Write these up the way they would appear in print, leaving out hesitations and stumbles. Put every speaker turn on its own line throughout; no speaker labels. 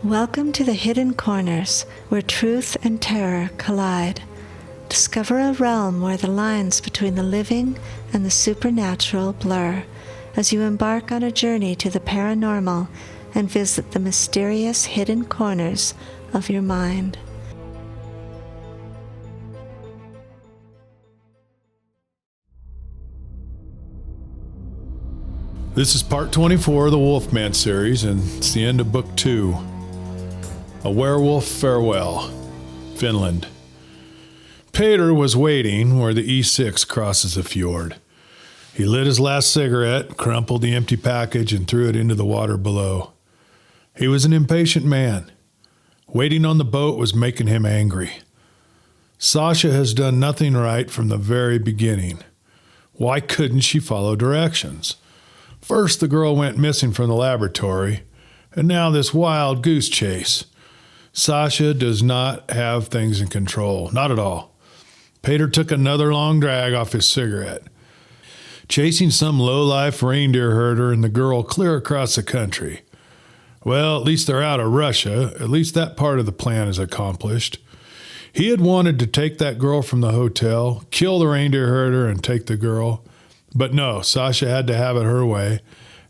Welcome to the hidden corners where truth and terror collide. Discover a realm where the lines between the living and the supernatural blur as you embark on a journey to the paranormal and visit the mysterious hidden corners of your mind.
This is part 24 of the Wolfman Series, and it's the end of book 2. A Werewolf Farewell, Finland. Peter was waiting where the E6 crosses the fjord. He lit his last cigarette, crumpled the empty package, and threw it into the water below. He was an impatient man. Waiting on the boat was making him angry. Sasha has done nothing right from the very beginning. Why couldn't she follow directions? First, the girl went missing from the laboratory, and now this wild goose chase. Sasha does not have things in control, not at all. Peter took another long drag off his cigarette. Chasing some low-life reindeer herder and the girl clear across the country. Well, at least they're out of Russia. At least that part of the plan is accomplished. He had wanted to take that girl from the hotel, kill the reindeer herder, and take the girl. But no, Sasha had to have it her way.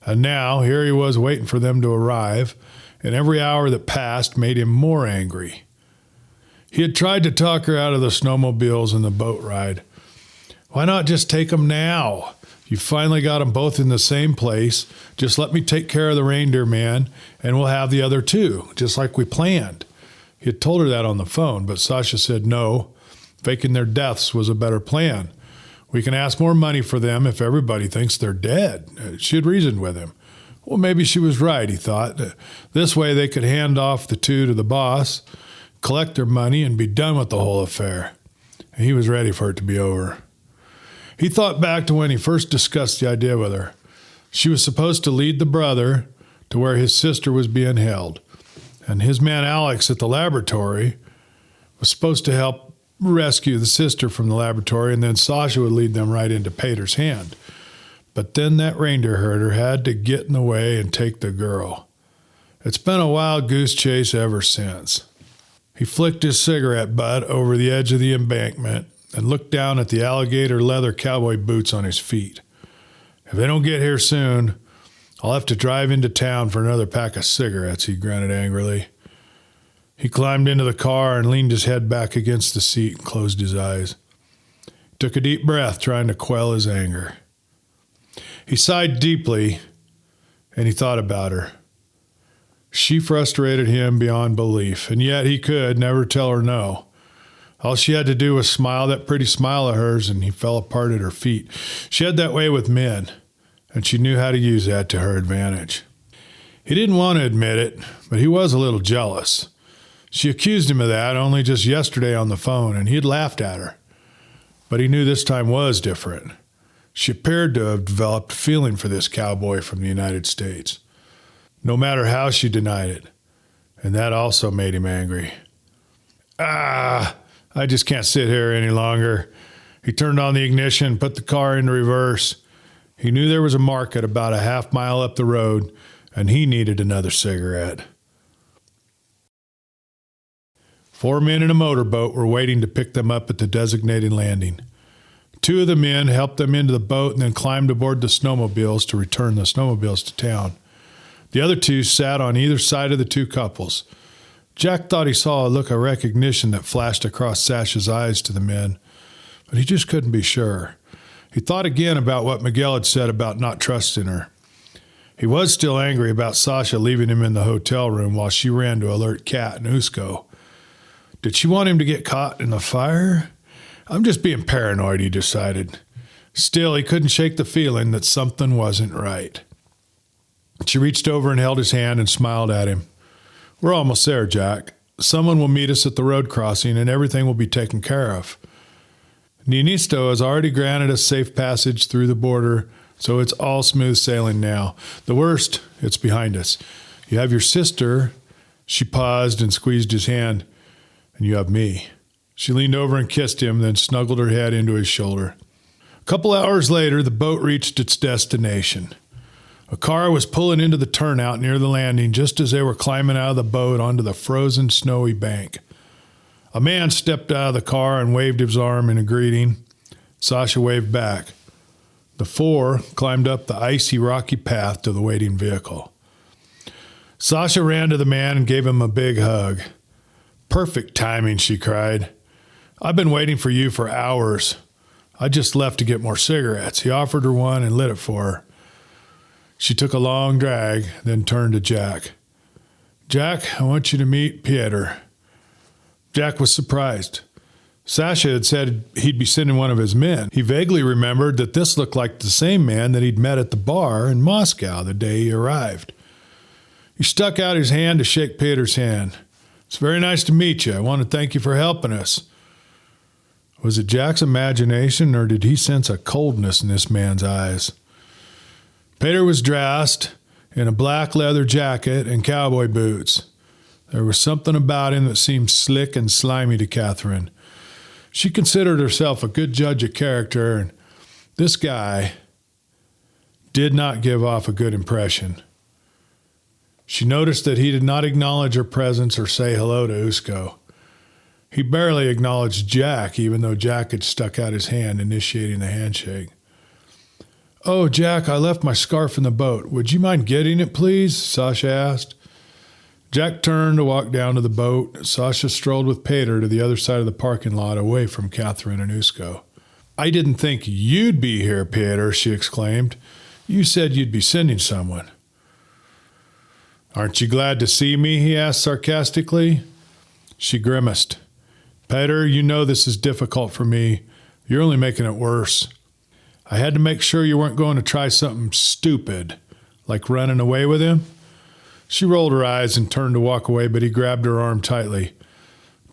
And now, here he was waiting for them to arrive, and every hour that passed made him more angry. He had tried to talk her out of the snowmobiles and the boat ride. Why not just take them now? You finally got them both in the same place. Just let me take care of the reindeer man, and we'll have the other two, just like we planned. He had told her that on the phone, but Sasha said no. Faking their deaths was a better plan. We can ask more money for them if everybody thinks they're dead. She had reasoned with him. Well, maybe she was right, he thought. This way they could hand off the two to the boss, collect their money, and be done with the whole affair. And he was ready for it to be over. He thought back to when he first discussed the idea with her. She was supposed to lead the brother to where his sister was being held. And his man Alex at the laboratory was supposed to help rescue the sister from the laboratory, and then Sasha would lead them right into Peter's hand. But then that reindeer herder had to get in the way and take the girl. It's been a wild goose chase ever since. He flicked his cigarette butt over the edge of the embankment and looked down at the alligator leather cowboy boots on his feet. If they don't get here soon, I'll have to drive into town for another pack of cigarettes, he grunted angrily. He climbed into the car and leaned his head back against the seat and closed his eyes. He took a deep breath, trying to quell his anger. He sighed deeply, and he thought about her. She frustrated him beyond belief, and yet he could never tell her no. All she had to do was smile that pretty smile of hers, and he fell apart at her feet. She had that way with men, and she knew how to use that to her advantage. He didn't want to admit it, but he was a little jealous. She accused him of that only just yesterday on the phone, and he had laughed at her. But he knew this time was different. She appeared to have developed a feeling for this cowboy from the United States, no matter how she denied it. And that also made him angry. I just can't sit here any longer. He turned on the ignition, put the car into reverse. He knew there was a market about a half mile up the road, and he needed another cigarette. 4 men in a motorboat were waiting to pick them up at the designated landing. 2 of the men helped them into the boat and then climbed aboard the snowmobiles to return the snowmobiles to town. The other 2 sat on either side of the 2 couples. Jack thought he saw a look of recognition that flashed across Sasha's eyes to the men, but he just couldn't be sure. He thought again about what Miguel had said about not trusting her. He was still angry about Sasha leaving him in the hotel room while she ran to alert Kat and Usko. Did she want him to get caught in the fire? I'm just being paranoid, he decided. Still, he couldn't shake the feeling that something wasn't right. She reached over and held his hand and smiled at him. We're almost there, Jack. Someone will meet us at the road crossing and everything will be taken care of. Niinisto has already granted us safe passage through the border, so it's all smooth sailing now. The worst, it's behind us. You have your sister. She paused and squeezed his hand. And you have me. She leaned over and kissed him, then snuggled her head into his shoulder. A couple hours later, the boat reached its destination. A car was pulling into the turnout near the landing just as they were climbing out of the boat onto the frozen, snowy bank. A man stepped out of the car and waved his arm in a greeting. Sasha waved back. The four climbed up the icy, rocky path to the waiting vehicle. Sasha ran to the man and gave him a big hug. "Perfect timing," she cried. "I've been waiting for you for hours. I just left to get more cigarettes." He offered her one and lit it for her. She took a long drag, then turned to Jack. "Jack, I want you to meet Peter." Jack was surprised. Sasha had said he'd be sending one of his men. He vaguely remembered that this looked like the same man that he'd met at the bar in Moscow the day he arrived. He stuck out his hand to shake Peter's hand. "It's very nice to meet you. I want to thank you for helping us." Was it Jack's imagination, or did he sense a coldness in this man's eyes? Peter was dressed in a black leather jacket and cowboy boots. There was something about him that seemed slick and slimy to Catherine. She considered herself a good judge of character, and this guy did not give off a good impression. She noticed that he did not acknowledge her presence or say hello to Usko. He barely acknowledged Jack, even though Jack had stuck out his hand, initiating the handshake. "Oh, Jack, I left my scarf in the boat. Would you mind getting it, please?" Sasha asked. Jack turned to walk down to the boat. Sasha strolled with Peter to the other side of the parking lot, away from Catherine and Usko. "I didn't think you'd be here, Peter," she exclaimed. "You said you'd be sending someone." "Aren't you glad to see me?" he asked sarcastically. She grimaced. "Peter, you know this is difficult for me. You're only making it worse. I had to make sure you weren't going to try something stupid, like running away with him." She rolled her eyes and turned to walk away, but he grabbed her arm tightly.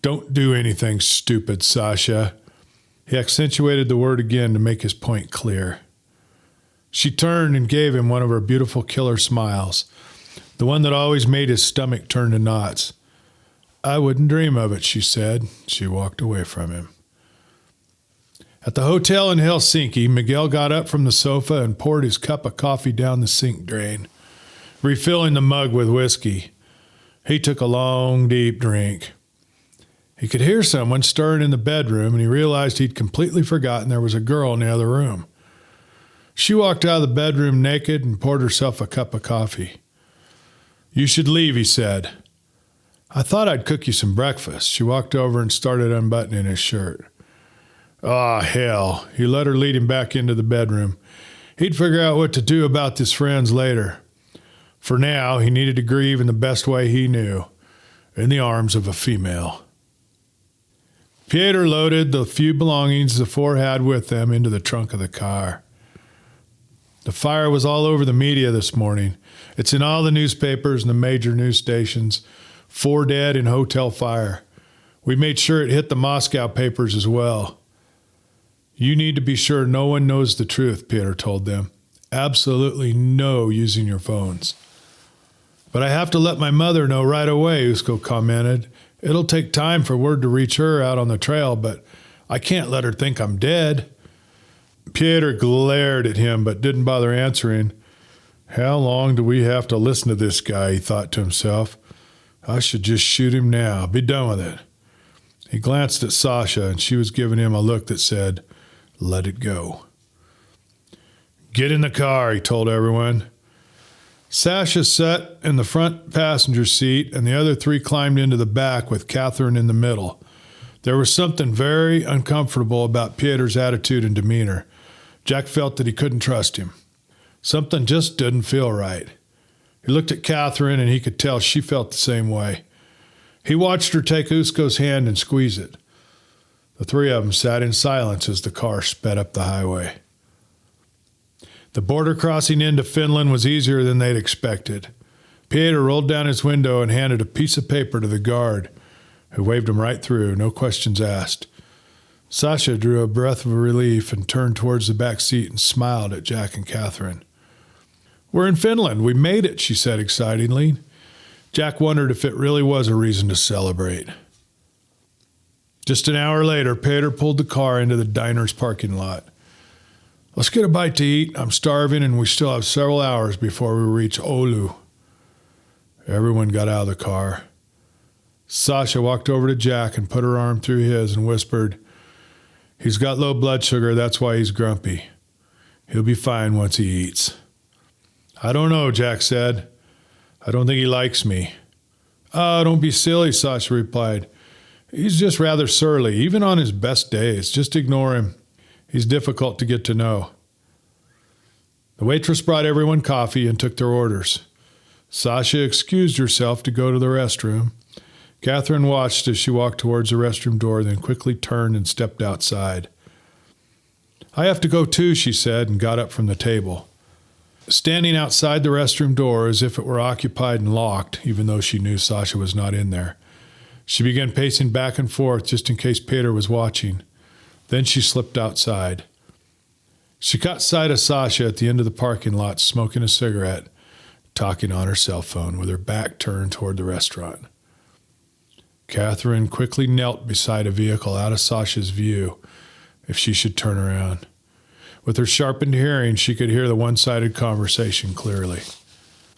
"Don't do anything stupid, Sasha." He accentuated the word again to make his point clear. She turned and gave him one of her beautiful killer smiles, the one that always made his stomach turn to knots. "I wouldn't dream of it," she said. She walked away from him. At the hotel in Helsinki, Miguel got up from the sofa and poured his cup of coffee down the sink drain, refilling the mug with whiskey. He took a long, deep drink. He could hear someone stirring in the bedroom, and he realized he'd completely forgotten there was a girl in the other room. She walked out of the bedroom naked and poured herself a cup of coffee. "You should leave," he said. "I thought I'd cook you some breakfast." She walked over and started unbuttoning his shirt. "Ah, hell." He let her lead him back into the bedroom. He'd figure out what to do about his friends later. For now, he needed to grieve in the best way he knew, in the arms of a female. Peter loaded the few belongings the four had with them into the trunk of the car. The fire was all over the media this morning. It's in all the newspapers and the major news stations. 4 dead in hotel fire. We made sure it hit the Moscow papers as well. "You need to be sure no one knows the truth," Peter told them. "Absolutely no using your phones." "But I have to let my mother know right away," Usko commented. "It'll take time for word to reach her out on the trail, but I can't let her think I'm dead." Peter glared at him but didn't bother answering. "How long do we have to listen to this guy?" he thought to himself. "I should just shoot him now. Be done with it." He glanced at Sasha, and she was giving him a look that said, "Let it go." "Get in the car," he told everyone. Sasha sat in the front passenger seat, and the other 3 climbed into the back with Catherine in the middle. There was something very uncomfortable about Peter's attitude and demeanor. Jack felt that he couldn't trust him. Something just didn't feel right. He looked at Catherine, and he could tell she felt the same way. He watched her take Usko's hand and squeeze it. The 3 of them sat in silence as the car sped up the highway. The border crossing into Finland was easier than they'd expected. Peter rolled down his window and handed a piece of paper to the guard, who waved him right through, no questions asked. Sasha drew a breath of relief and turned towards the back seat and smiled at Jack and Catherine. "We're in Finland. We made it," she said excitedly. Jack wondered if it really was a reason to celebrate. Just an hour later, Peter pulled the car into the diner's parking lot. Let's get a bite to eat. I'm starving and we still have several hours before we reach Oulu. Everyone got out of the car. Sasha walked over to Jack and put her arm through his and whispered, "He's got low blood sugar, that's why he's grumpy. He'll be fine once he eats." "I don't know," Jack said. "I don't think he likes me." "Oh, don't be silly," Sasha replied. "He's just rather surly, even on his best days. Just ignore him. He's difficult to get to know." The waitress brought everyone coffee and took their orders. Sasha excused herself to go to the restroom. Catherine watched as she walked towards the restroom door, then quickly turned and stepped outside. "I have to go too," she said, and got up from the table. Standing outside the restroom door as if it were occupied and locked, even though she knew Sasha was not in there, she began pacing back and forth just in case Peter was watching. Then she slipped outside. She caught sight of Sasha at the end of the parking lot smoking a cigarette, talking on her cell phone with her back turned toward the restaurant. Catherine quickly knelt beside a vehicle out of Sasha's view if she should turn around. With her sharpened hearing, she could hear the one-sided conversation clearly.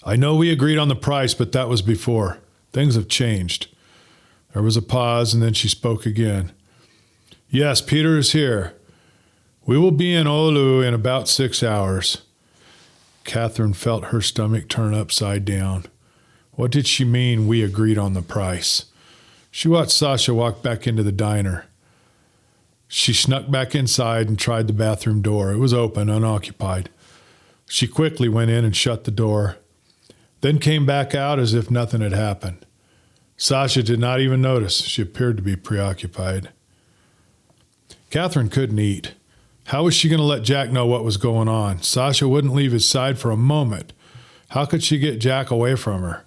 "I know we agreed on the price, but that was before. Things have changed." There was a pause, and then she spoke again. "Yes, Peter is here. We will be in Oulu in about 6 hours. Catherine felt her stomach turn upside down. What did she mean, we agreed on the price? She watched Sasha walk back into the diner. She snuck back inside and tried the bathroom door. It was open, unoccupied. She quickly went in and shut the door, then came back out as if nothing had happened. Sasha did not even notice. She appeared to be preoccupied. Catherine couldn't eat. How was she going to let Jack know what was going on? Sasha wouldn't leave his side for a moment. How could she get Jack away from her?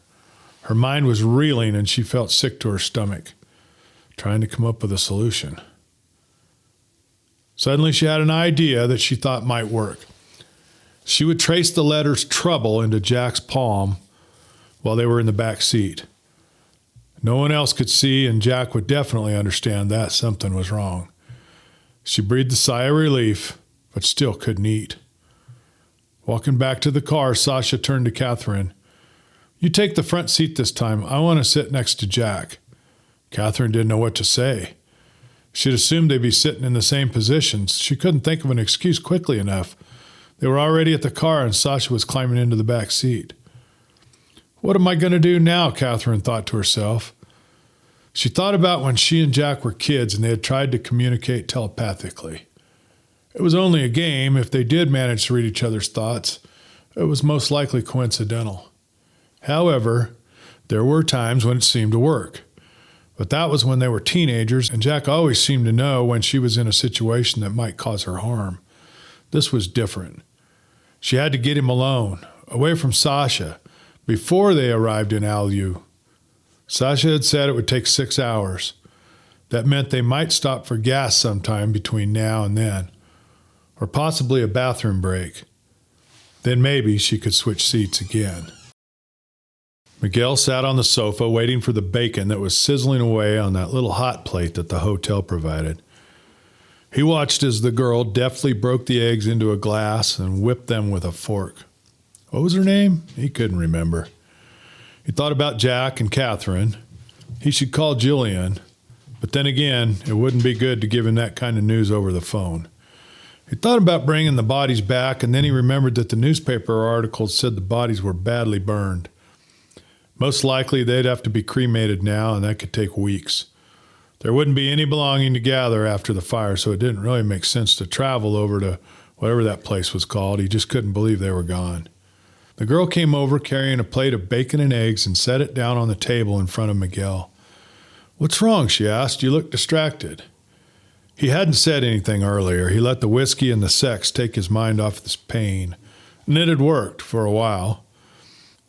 Her mind was reeling and she felt sick to her stomach, trying to come up with a solution. Suddenly she had an idea that she thought might work. She would trace the letters trouble into Jack's palm while they were in the back seat. No one else could see, and Jack would definitely understand that something was wrong. She breathed a sigh of relief, but still couldn't eat. Walking back to the car, Sasha turned to Catherine. "You take the front seat this time. I want to sit next to Jack." Catherine didn't know what to say. She'd assumed they'd be sitting in the same positions. She couldn't think of an excuse quickly enough. They were already at the car, and Sasha was climbing into the back seat. What am I going to do now? Catherine thought to herself. She thought about when she and Jack were kids and they had tried to communicate telepathically. It was only a game. If they did manage to read each other's thoughts, it was most likely coincidental. However, there were times when it seemed to work. But that was when they were teenagers, and Jack always seemed to know when she was in a situation that might cause her harm. This was different. She had to get him alone, away from Sasha, before they arrived in Oulu. Sasha had said it would take 6 hours. That meant they might stop for gas sometime between now and then, or possibly a bathroom break. Then maybe she could switch seats again. Miguel sat on the sofa waiting for the bacon that was sizzling away on that little hot plate that the hotel provided. He watched as the girl deftly broke the eggs into a glass and whipped them with a fork. What was her name? He couldn't remember. He thought about Jack and Catherine. He should call Jillian, but then again, it wouldn't be good to give him that kind of news over the phone. He thought about bringing the bodies back, and then he remembered that the newspaper articles said the bodies were badly burned. Most likely they'd have to be cremated now, and that could take weeks. There wouldn't be any belonging to gather after the fire, so it didn't really make sense to travel over to whatever that place was called. He just couldn't believe they were gone. The girl came over carrying a plate of bacon and eggs and set it down on the table in front of Miguel. "What's wrong?" she asked. "You look distracted." He hadn't said anything earlier. He let the whiskey and the sex take his mind off this pain, and it had worked for a while.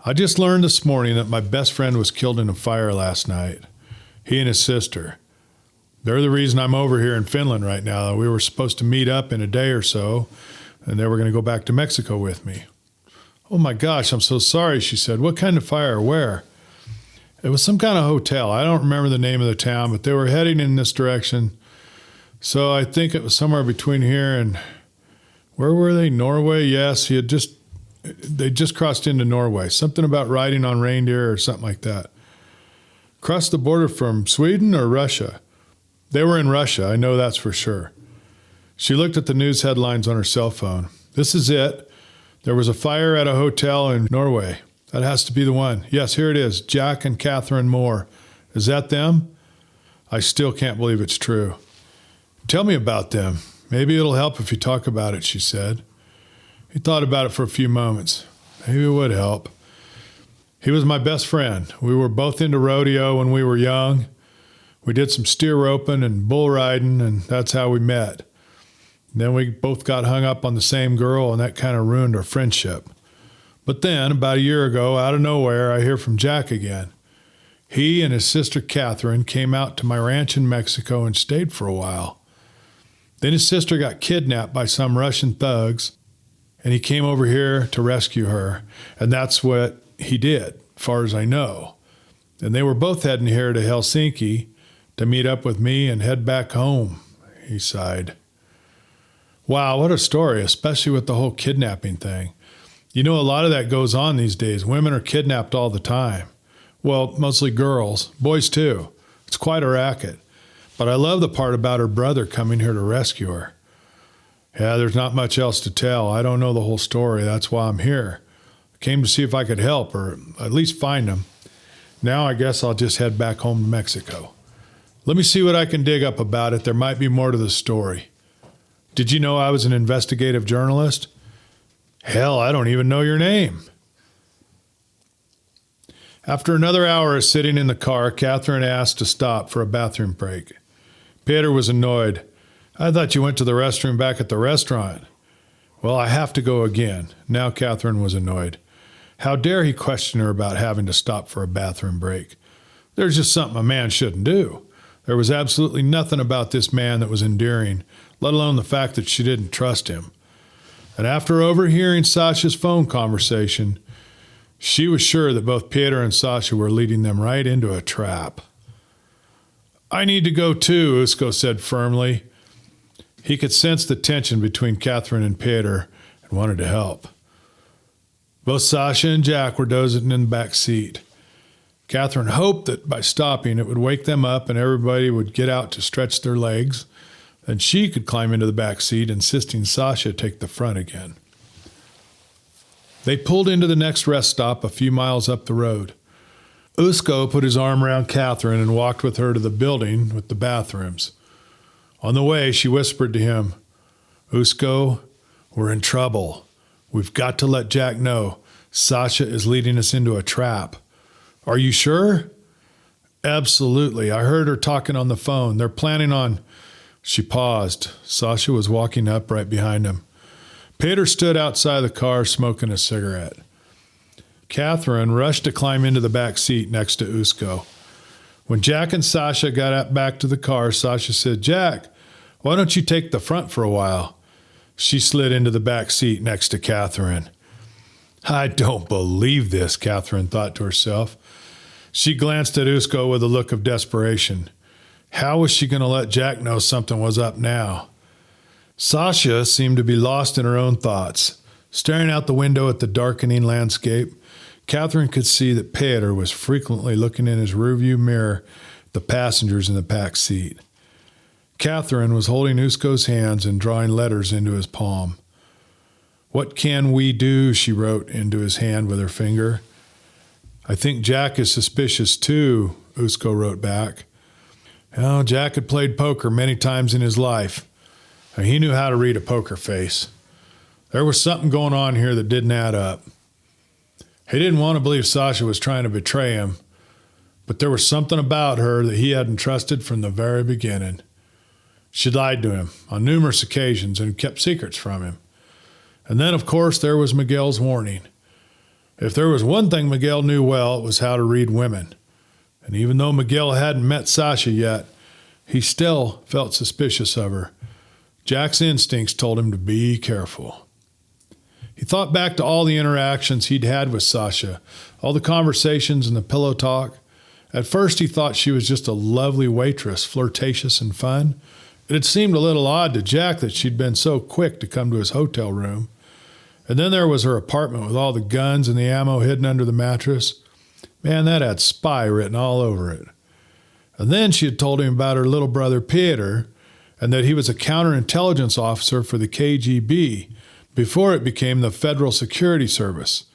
"I just learned this morning that my best friend was killed in a fire last night. He and his sister. They're the reason I'm over here in Finland right now. We were supposed to meet up in a day or so, and they were going to go back to Mexico with me." "Oh my gosh, I'm so sorry," she said. "What kind of fire? Where?" "It was some kind of hotel. I don't remember the name of the town, but they were heading in this direction. So I think it was somewhere between here and, Where were they? Norway? Yes, they just crossed into Norway. Something about riding on reindeer or something like that. Crossed the border from Sweden or Russia? They were in Russia, I know that's for sure. She looked at the news headlines on her cell phone. This is it. There was a fire at a hotel in Norway. That has to be the one. Yes, here it is. Jack and Catherine Moore. Is that them? I still can't believe it's true. Tell me about them. Maybe it'll help if you talk about it, she said. He thought about it for a few moments. Maybe it would help. He was my best friend. We were both into rodeo when we were young. We did some steer roping and bull riding, and that's how we met. Then we both got hung up on the same girl, and that kind of ruined our friendship. But then, about a year ago, out of nowhere, I hear from Jack again. He and his sister Catherine came out to my ranch in Mexico and stayed for a while. Then his sister got kidnapped by some Russian thugs, and he came over here to rescue her, and that's what he did, as far as I know. And they were both heading here to Helsinki to meet up with me and head back home, he sighed. Wow, what a story, especially with the whole kidnapping thing. You know, a lot of that goes on these days. Women are kidnapped all the time. Well, mostly girls, boys too. It's quite a racket. But I love the part about her brother coming here to rescue her. Yeah, there's not much else to tell. I don't know the whole story. That's why I'm here. I came to see if I could help or at least find him. Now I guess I'll just head back home to Mexico. Let me see what I can dig up about it. There might be more to the story. Did you know I was an investigative journalist? Hell, I don't even know your name. After another hour of sitting in the car, Catherine asked to stop for a bathroom break. Peter was annoyed. I thought you went to the restroom back at the restaurant. Well, I have to go again. Now Catherine was annoyed. How dare he question her about having to stop for a bathroom break? There's just something a man shouldn't do. There was absolutely nothing about this man that was endearing, let alone the fact that she didn't trust him. And after overhearing Sasha's phone conversation, she was sure that both Peter and Sasha were leading them right into a trap. I need to go too, Usko said firmly. He could sense the tension between Catherine and Peter and wanted to help. Both Sasha and Jack were dozing in the back seat. Catherine hoped that by stopping it would wake them up and everybody would get out to stretch their legs. Then she could climb into the back seat, insisting Sasha take the front again. They pulled into the next rest stop a few miles up the road. Usko put his arm around Catherine and walked with her to the building with the bathrooms. On the way, she whispered to him, Usko, we're in trouble. We've got to let Jack know. Sasha is leading us into a trap. Are you sure? Absolutely. I heard her talking on the phone. They're planning on... She paused. Sasha was walking up right behind him. Peter stood outside the car smoking a cigarette. Catherine rushed to climb into the back seat next to Usko. When Jack and Sasha got back to the car, Sasha said, Jack, why don't you take the front for a while? She slid into the back seat next to Catherine. I don't believe this, Catherine thought to herself. She glanced at Usko with a look of desperation. How was she going to let Jack know something was up now? Sasha seemed to be lost in her own thoughts. Staring out the window at the darkening landscape, Catherine could see that Peter was frequently looking in his rearview mirror at the passengers in the back seat. Catherine was holding Usko's hands and drawing letters into his palm. What can we do? She wrote into his hand with her finger. I think Jack is suspicious too, Usko wrote back. Well, Jack had played poker many times in his life. He knew how to read a poker face. There was something going on here that didn't add up. He didn't want to believe Sasha was trying to betray him, but there was something about her that he hadn't trusted from the very beginning. She lied to him on numerous occasions and kept secrets from him. And then, of course, there was Miguel's warning. If there was one thing Miguel knew well, it was how to read women. And even though Miguel hadn't met Sasha yet, he still felt suspicious of her. Jack's instincts told him to be careful. He thought back to all the interactions he'd had with Sasha, all the conversations and the pillow talk. At first he thought she was just a lovely waitress, flirtatious and fun. It had seemed a little odd to Jack that she'd been so quick to come to his hotel room. And then there was her apartment with all the guns and the ammo hidden under the mattress. Man, that had spy written all over it. And then she had told him about her little brother Peter, and that he was a counterintelligence officer for the KGB before it became the Federal Security Service,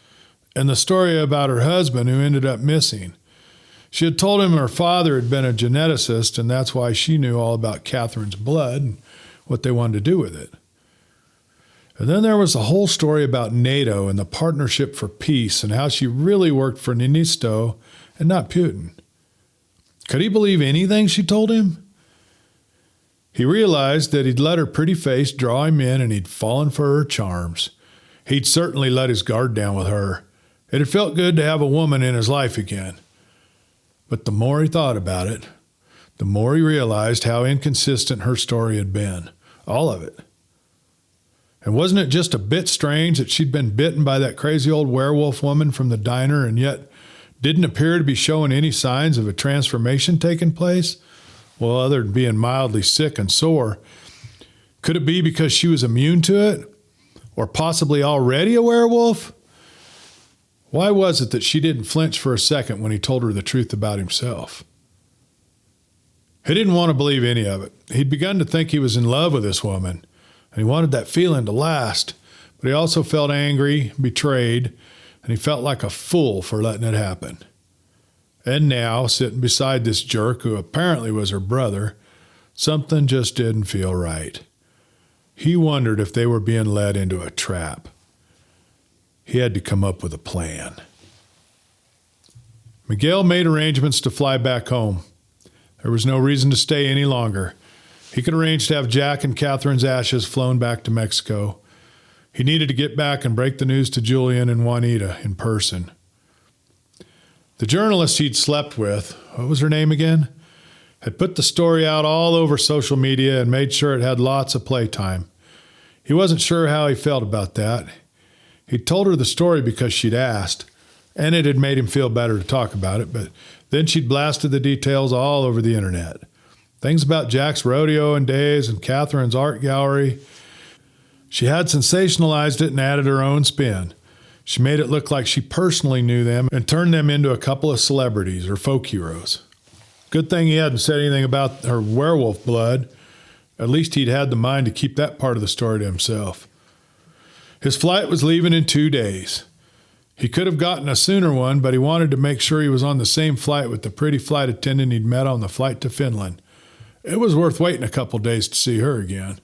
and the story about her husband who ended up missing. She had told him her father had been a geneticist, and that's why she knew all about Catherine's blood and what they wanted to do with it. And then there was the whole story about NATO and the Partnership for Peace and how she really worked for Ninisto and not Putin. Could he believe anything she told him? He realized that he'd let her pretty face draw him in and he'd fallen for her charms. He'd certainly let his guard down with her. It had felt good to have a woman in his life again. But the more he thought about it, the more he realized how inconsistent her story had been. All of it. And wasn't it just a bit strange that she'd been bitten by that crazy old werewolf woman from the diner and yet didn't appear to be showing any signs of a transformation taking place? Well, other than being mildly sick and sore. Could it be because she was immune to it? Or possibly already a werewolf? Why was it that she didn't flinch for a second when he told her the truth about himself? He didn't want to believe any of it. He'd begun to think he was in love with this woman, and he wanted that feeling to last. But he also felt angry, betrayed, and he felt like a fool for letting it happen. And now, sitting beside this jerk who apparently was her brother, something just didn't feel right. He wondered if they were being led into a trap. He had to come up with a plan. Miguel made arrangements to fly back home. There was no reason to stay any longer. He could arrange to have Jack and Catherine's ashes flown back to Mexico. He needed to get back and break the news to Julian and Juanita in person. The journalist he'd slept with, what was her name again, had put the story out all over social media and made sure it had lots of playtime. He wasn't sure how he felt about that. He'd told her the story because she'd asked, and it had made him feel better to talk about it, but then she'd blasted the details all over the internet. Things about Jack's rodeo and days and Catherine's art gallery. She had sensationalized it and added her own spin. She made it look like she personally knew them and turned them into a couple of celebrities or folk heroes. Good thing he hadn't said anything about her werewolf blood. At least he'd had the mind to keep that part of the story to himself. His flight was leaving in 2 days. He could have gotten a sooner one, but he wanted to make sure he was on the same flight with the pretty flight attendant he'd met on the flight to Finland. It was worth waiting a couple days to see her again.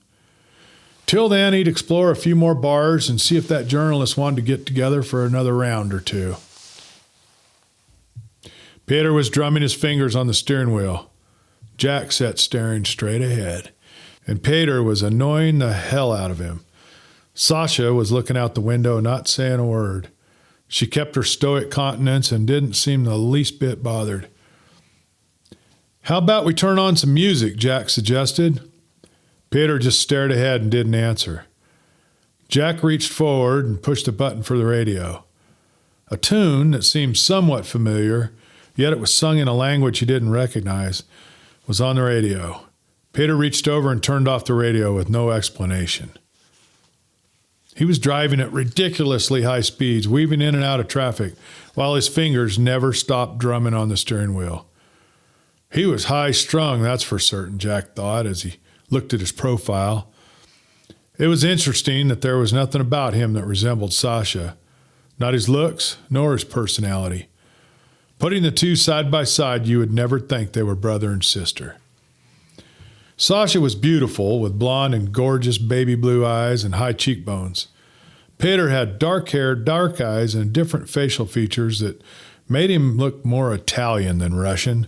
Till then, he'd explore a few more bars and see if that journalist wanted to get together for another round or two. Peter was drumming his fingers on the steering wheel. Jack sat staring straight ahead, and Peter was annoying the hell out of him. Sasha was looking out the window, not saying a word. She kept her stoic countenance and didn't seem the least bit bothered. "How about we turn on some music?" Jack suggested. Peter just stared ahead and didn't answer. Jack reached forward and pushed a button for the radio. A tune that seemed somewhat familiar, yet it was sung in a language he didn't recognize, was on the radio. Peter reached over and turned off the radio with no explanation. He was driving at ridiculously high speeds, weaving in and out of traffic, while his fingers never stopped drumming on the steering wheel. He was high-strung, that's for certain, Jack thought, as he looked at his profile. It was interesting that there was nothing about him that resembled Sasha, not his looks, nor his personality. Putting the two side by side, you would never think they were brother and sister. Sasha was beautiful, with blonde and gorgeous baby blue eyes and high cheekbones. Peter had dark hair, dark eyes, and different facial features that made him look more Italian than Russian.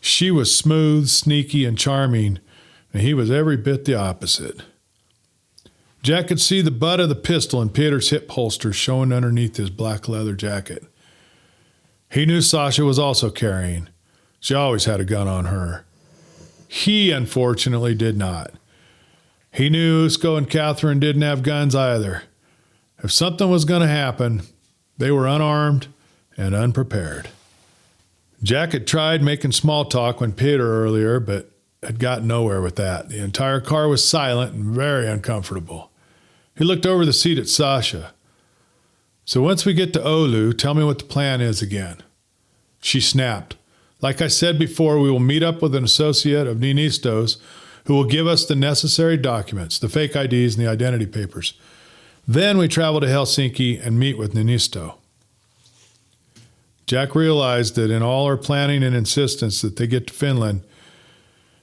She was smooth, sneaky, and charming, and he was every bit the opposite. Jack could see the butt of the pistol in Peter's hip holster showing underneath his black leather jacket. He knew Sasha was also carrying. She always had a gun on her. He, unfortunately, did not. He knew Usko and Catherine didn't have guns either. If something was going to happen, they were unarmed and unprepared. Jack had tried making small talk with Peter earlier, but had gotten nowhere with that. The entire car was silent and very uncomfortable. He looked over the seat at Sasha. "So once we get to Oulu, tell me what the plan is again." She snapped. "Like I said before, we will meet up with an associate of Niinisto's who will give us the necessary documents, the fake IDs and the identity papers. Then we travel to Helsinki and meet with Niinisto." Jack realized that in all her planning and insistence that they get to Finland,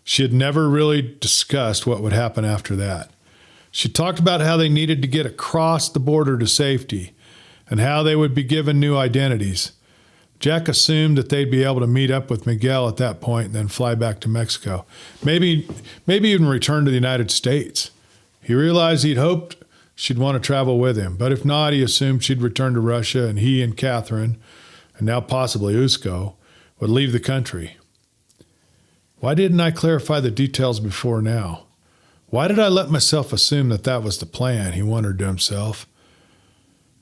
she had never really discussed what would happen after that. She talked about how they needed to get across the border to safety and how they would be given new identities. Jack assumed that they'd be able to meet up with Miguel at that point and then fly back to Mexico. Maybe even return to the United States. He realized he'd hoped she'd want to travel with him, but if not, he assumed she'd return to Russia and he and Catherine, and now possibly Usko, would leave the country. Why didn't I clarify the details before now? Why did I let myself assume that that was the plan, he wondered to himself.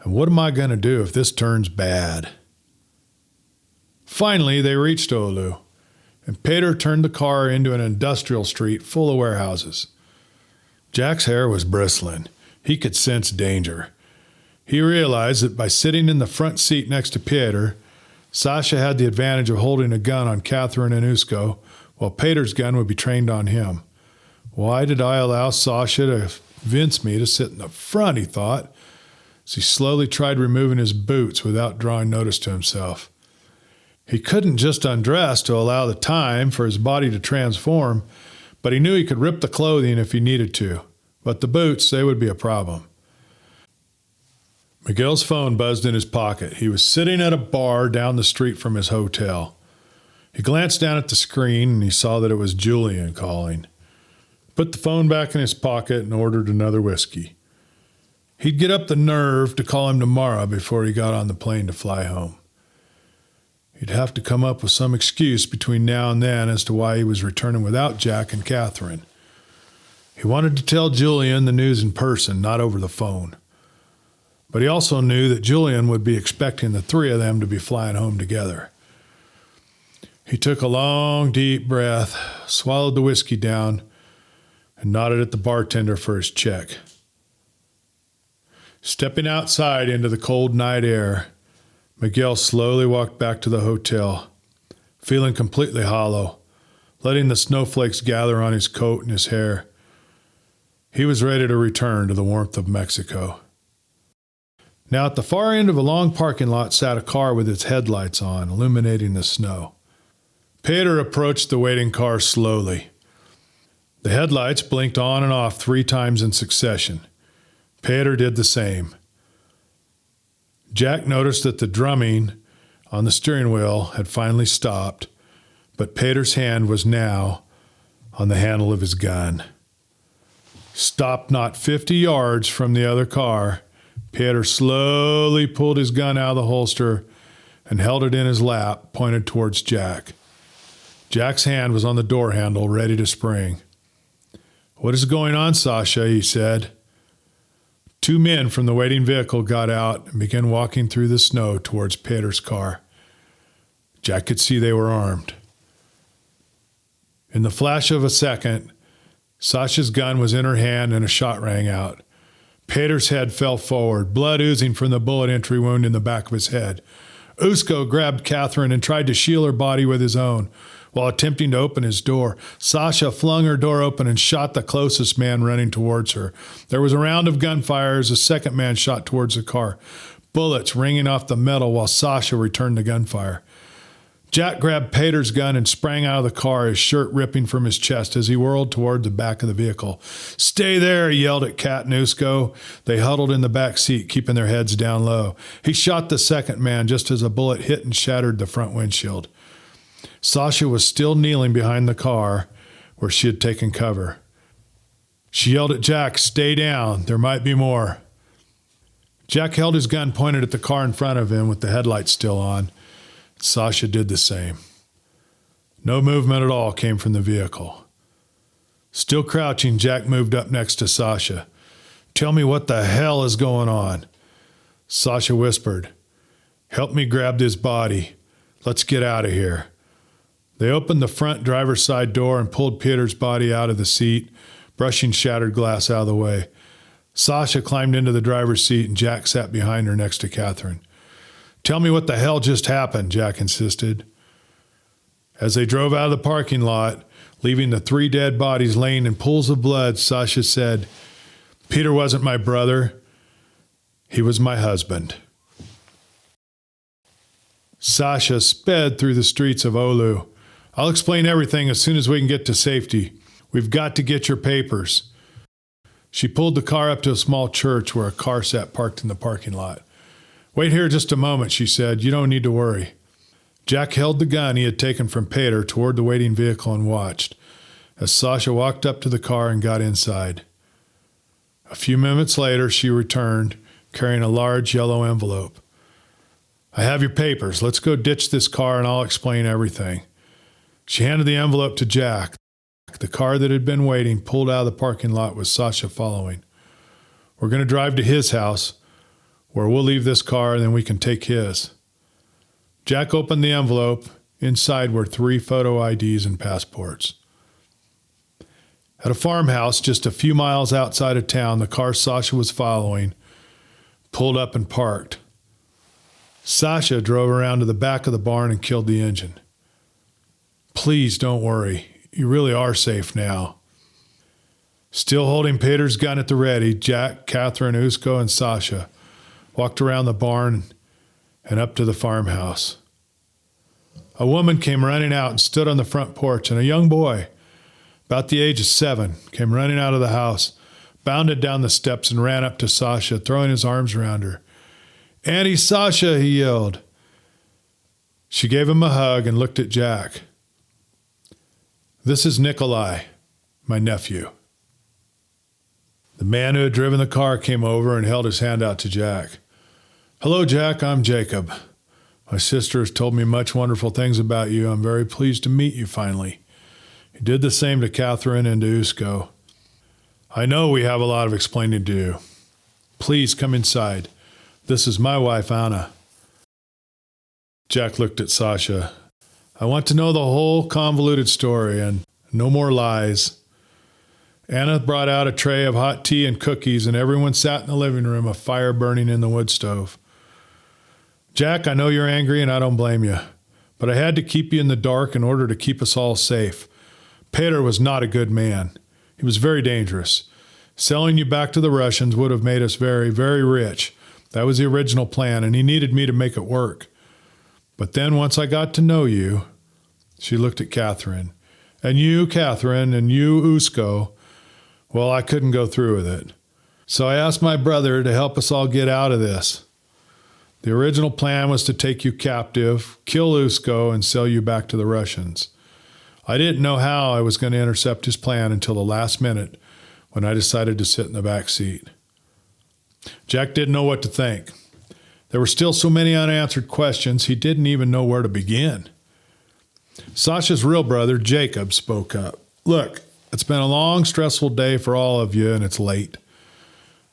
And what am I going to do if this turns bad? Finally, they reached Oulu, and Peter turned the car into an industrial street full of warehouses. Jack's hair was bristling. He could sense danger. He realized that by sitting in the front seat next to Peter, Sasha had the advantage of holding a gun on Catherine and Usko, while Peter's gun would be trained on him. Why did I allow Sasha to convince me to sit in the front, he thought, as he slowly tried removing his boots without drawing notice to himself. He couldn't just undress to allow the time for his body to transform, but he knew he could rip the clothing if he needed to. But the boots, they would be a problem. Miguel's phone buzzed in his pocket. He was sitting at a bar down the street from his hotel. He glanced down at the screen and he saw that it was Julian calling. Put the phone back in his pocket and ordered another whiskey. He'd get up the nerve to call him tomorrow before he got on the plane to fly home. He'd have to come up with some excuse between now and then as to why he was returning without Jack and Catherine. He wanted to tell Julian the news in person, not over the phone. But he also knew that Julian would be expecting the three of them to be flying home together. He took a long, deep breath, swallowed the whiskey down, and nodded at the bartender for his check. Stepping outside into the cold night air, Miguel slowly walked back to the hotel, feeling completely hollow, letting the snowflakes gather on his coat and his hair. He was ready to return to the warmth of Mexico. Now at the far end of a long parking lot sat a car with its headlights on, illuminating the snow. Peter approached the waiting car slowly. The headlights blinked on and off 3 times in succession. Peter did the same. Jack noticed that the drumming on the steering wheel had finally stopped, but Peter's hand was now on the handle of his gun. Stopped not 50 yards from the other car, Peter slowly pulled his gun out of the holster and held it in his lap, pointed towards Jack. Jack's hand was on the door handle, ready to spring. "What is going on, Sasha?" he said. 2 men from the waiting vehicle got out and began walking through the snow towards Peter's car. Jack could see they were armed. In the flash of a second, Sasha's gun was in her hand and a shot rang out. Peter's head fell forward, blood oozing from the bullet entry wound in the back of his head. Usko grabbed Catherine and tried to shield her body with his own. While attempting to open his door, Sasha flung her door open and shot the closest man running towards her. There was a round of gunfire as a second man shot towards the car, bullets ringing off the metal while Sasha returned the gunfire. Jack grabbed Peter's gun and sprang out of the car, his shirt ripping from his chest as he whirled toward the back of the vehicle. "Stay there," he yelled at Kat and Usko. They huddled in the back seat, keeping their heads down low. He shot the second man just as a bullet hit and shattered the front windshield. Sasha was still kneeling behind the car where she had taken cover. She yelled at Jack, "Stay down, there might be more." Jack held his gun pointed at the car in front of him with the headlights still on. Sasha did the same. No movement at all came from the vehicle. Still crouching, Jack moved up next to Sasha. "Tell me what the hell is going on." Sasha whispered, "Help me grab this body. Let's get out of here." They opened the front driver's side door and pulled Peter's body out of the seat, brushing shattered glass out of the way. Sasha climbed into the driver's seat and Jack sat behind her next to Catherine. "Tell me what the hell just happened," Jack insisted. As they drove out of the parking lot, leaving the 3 dead bodies laying in pools of blood, Sasha said, "Peter wasn't my brother. He was my husband." Sasha sped through the streets of Oulu. "I'll explain everything as soon as we can get to safety. We've got to get your papers." She pulled the car up to a small church where a car sat parked in the parking lot. "Wait here just a moment," she said. "You don't need to worry." Jack held the gun he had taken from Peter toward the waiting vehicle and watched as Sasha walked up to the car and got inside. A few minutes later, she returned, carrying a large yellow envelope. "I have your papers. Let's go ditch this car and I'll explain everything." She handed the envelope to Jack. The car that had been waiting pulled out of the parking lot with Sasha following. "We're going to drive to his house, where we'll leave this car and then we can take his." Jack opened the envelope. Inside were 3 photo IDs and passports. At a farmhouse just a few miles outside of town, the car Sasha was following pulled up and parked. Sasha drove around to the back of the barn and killed the engine. "Please don't worry. You really are safe now." Still holding Peter's gun at the ready, Jack, Catherine, Usko, and Sasha walked around the barn and up to the farmhouse. A woman came running out and stood on the front porch, and a young boy, about the age of 7, came running out of the house, bounded down the steps, and ran up to Sasha, throwing his arms around her. "Auntie Sasha," he yelled. She gave him a hug and looked at Jack. "This is Nikolai, my nephew." The man who had driven the car came over and held his hand out to Jack. "Hello, Jack. I'm Jacob. My sister has told me much wonderful things about you. I'm very pleased to meet you finally." He did the same to Catherine and to Usko. "I know we have a lot of explaining to do. Please come inside. This is my wife, Anna." Jack looked at Sasha. "I want to know the whole convoluted story and no more lies." Anna brought out a tray of hot tea and cookies, and everyone sat in the living room, a fire burning in the wood stove. "Jack, I know you're angry and I don't blame you, but I had to keep you in the dark in order to keep us all safe. Peter was not a good man. He was very dangerous. Selling you back to the Russians would have made us very, very rich. That was the original plan, and he needed me to make it work. But then once I got to know you," she looked at Catherine, "and you, Catherine, and you, Usko, well, I couldn't go through with it. So I asked my brother to help us all get out of this. The original plan was to take you captive, kill Usko, and sell you back to the Russians. I didn't know how I was going to intercept his plan until the last minute when I decided to sit in the back seat." Jack didn't know what to think. There were still so many unanswered questions, he didn't even know where to begin. Sasha's real brother, Jacob, spoke up. "Look, it's been a long, stressful day for all of you, and it's late.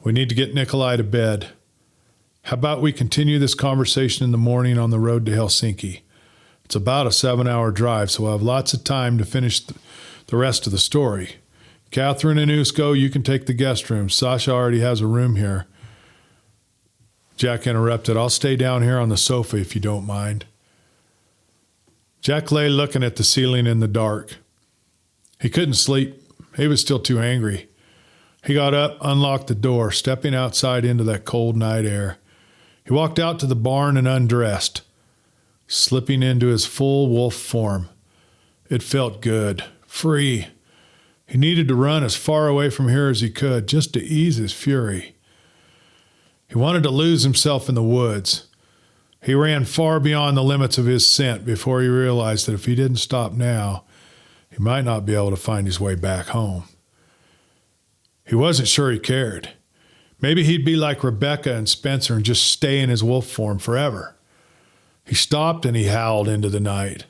We need to get Nikolai to bed. How about we continue this conversation in the morning on the road to Helsinki? It's about a 7-hour drive, so we'll have lots of time to finish the rest of the story. Catherine and Usko, you can take the guest room. Sasha already has a room here." Jack interrupted. "I'll stay down here on the sofa if you don't mind." Jack lay looking at the ceiling in the dark. He couldn't sleep. He was still too angry. He got up, unlocked the door, stepping outside into that cold night air. He walked out to the barn and undressed, slipping into his full wolf form. It felt good, free. He needed to run as far away from here as he could, just to ease his fury. He wanted to lose himself in the woods. He ran far beyond the limits of his scent before he realized that if he didn't stop now, he might not be able to find his way back home. He wasn't sure he cared. Maybe he'd be like Rebecca and Spencer and just stay in his wolf form forever. He stopped and he howled into the night.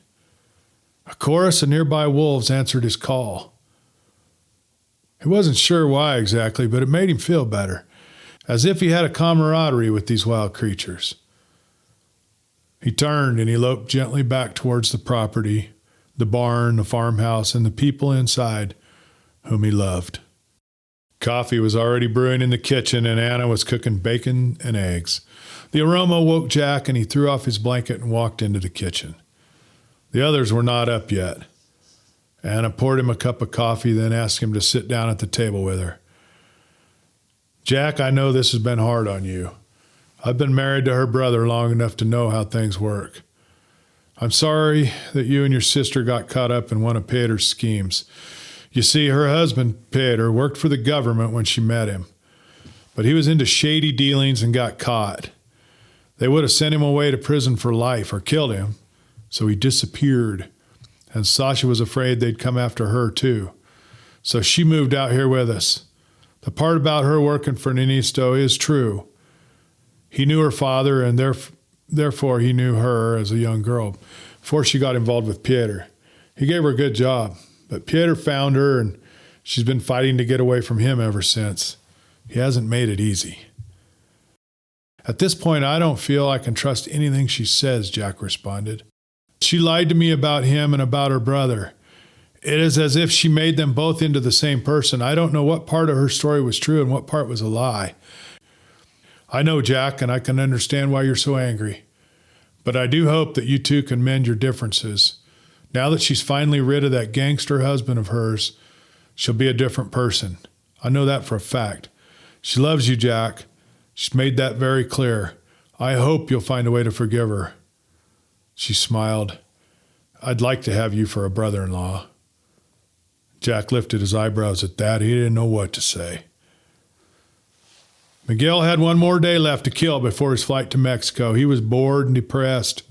A chorus of nearby wolves answered his call. He wasn't sure why exactly, but it made him feel better, as if he had a camaraderie with these wild creatures. He turned and he loped gently back towards the property, the barn, the farmhouse, and the people inside whom he loved. Coffee was already brewing in the kitchen, and Anna was cooking bacon and eggs. The aroma woke Jack, and he threw off his blanket and walked into the kitchen. The others were not up yet. Anna poured him a cup of coffee, then asked him to sit down at the table with her. Jack, I know this has been hard on you. I've been married to her brother long enough to know how things work. I'm sorry that you and your sister got caught up in one of Peter's schemes. You see, her husband, Peter, worked for the government when she met him, but he was into shady dealings and got caught. They would have sent him away to prison for life or killed him, so he disappeared. And Sasha was afraid they'd come after her too. So she moved out here with us. The part about her working for Ninisto is true. He knew her father, and therefore he knew her as a young girl before she got involved with Peter. He gave her a good job, but Peter found her, and she's been fighting to get away from him ever since. He hasn't made it easy. At this point, I don't feel I can trust anything she says, Jack responded. She lied to me about him and about her brother. It is as if she made them both into the same person. I don't know what part of her story was true and what part was a lie. I know, Jack, and I can understand why you're so angry. But I do hope that you two can mend your differences. Now that she's finally rid of that gangster husband of hers, she'll be a different person. I know that for a fact. She loves you, Jack. She's made that very clear. I hope you'll find a way to forgive her. She smiled. I'd like to have you for a brother-in-law. Jack lifted his eyebrows at that. He didn't know what to say. Miguel had one more day left to kill before his flight to Mexico. He was bored and depressed.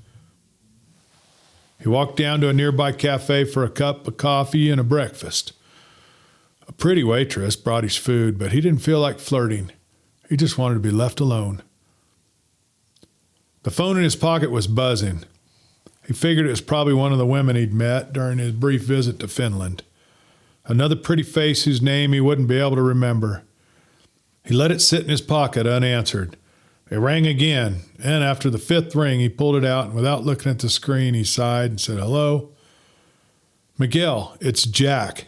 He walked down to a nearby cafe for a cup of coffee and a breakfast. A pretty waitress brought his food, but he didn't feel like flirting. He just wanted to be left alone. The phone in his pocket was buzzing. He figured it was probably one of the women he'd met during his brief visit to Finland. Another pretty face whose name he wouldn't be able to remember. He let it sit in his pocket unanswered. It rang again, and after the fifth ring, he pulled it out, and without looking at the screen, he sighed and said, "Hello?" "Miguel, it's Jack."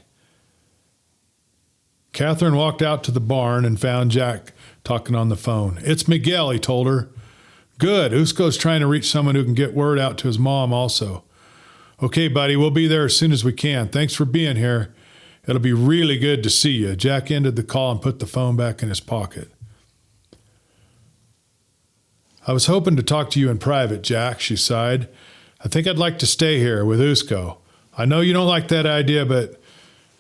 Catherine walked out to the barn and found Jack talking on the phone. "It's Miguel," he told her. "Good. Usko's trying to reach someone who can get word out to his mom also." "Okay, buddy, we'll be there as soon as we can. Thanks for being here. It'll be really good to see you." Jack ended the call and put the phone back in his pocket. "I was hoping to talk to you in private, Jack," she sighed. "I think I'd like to stay here with Usko. I know you don't like that idea, but..."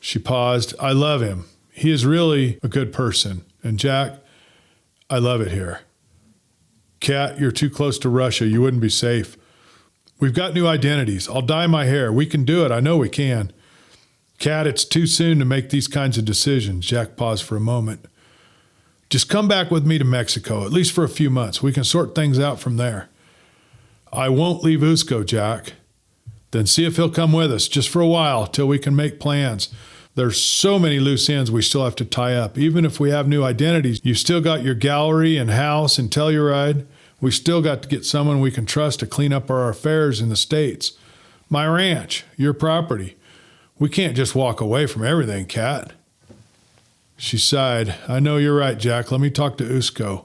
She paused. "I love him. He is really a good person. And Jack, I love it here. Kat, you're too close to Russia. You wouldn't be safe. We've got new identities. I'll dye my hair. We can do it. I know we can. Kat, it's too soon to make these kinds of decisions." Jack paused for a moment. "Just come back with me to Mexico, at least for a few months. We can sort things out from there." "I won't leave Usko, Jack." "Then see if he'll come with us, just for a while, till we can make plans. There's so many loose ends we still have to tie up. Even if we have new identities, you've still got your gallery and house and Telluride. We still got to get someone we can trust to clean up our affairs in the States. My ranch, your property. We can't just walk away from everything, Kat." She sighed. "I know you're right, Jack. Let me talk to Usko.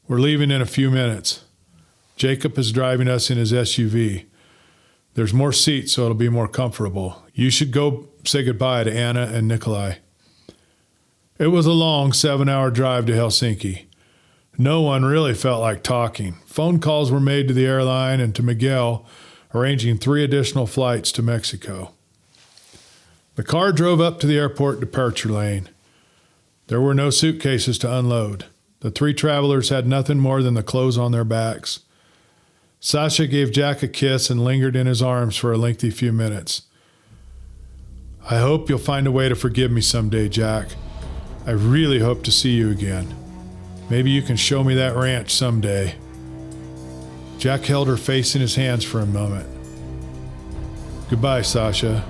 We're leaving in a few minutes. Jacob is driving us in his SUV. There's more seats, so it'll be more comfortable. You should go say goodbye to Anna and Nikolai." It was a long 7-hour drive to Helsinki. No one really felt like talking. Phone calls were made to the airline and to Miguel, arranging 3 additional flights to Mexico. The car drove up to the airport departure lane. There were no suitcases to unload. The 3 travelers had nothing more than the clothes on their backs. Sasha gave Jack a kiss and lingered in his arms for a lengthy few minutes. "I hope you'll find a way to forgive me someday, Jack. I really hope to see you again. Maybe you can show me that ranch someday." Jack held her face in his hands for a moment. "Goodbye, Sasha."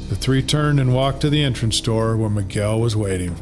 The 3 turned and walked to the entrance door where Miguel was waiting.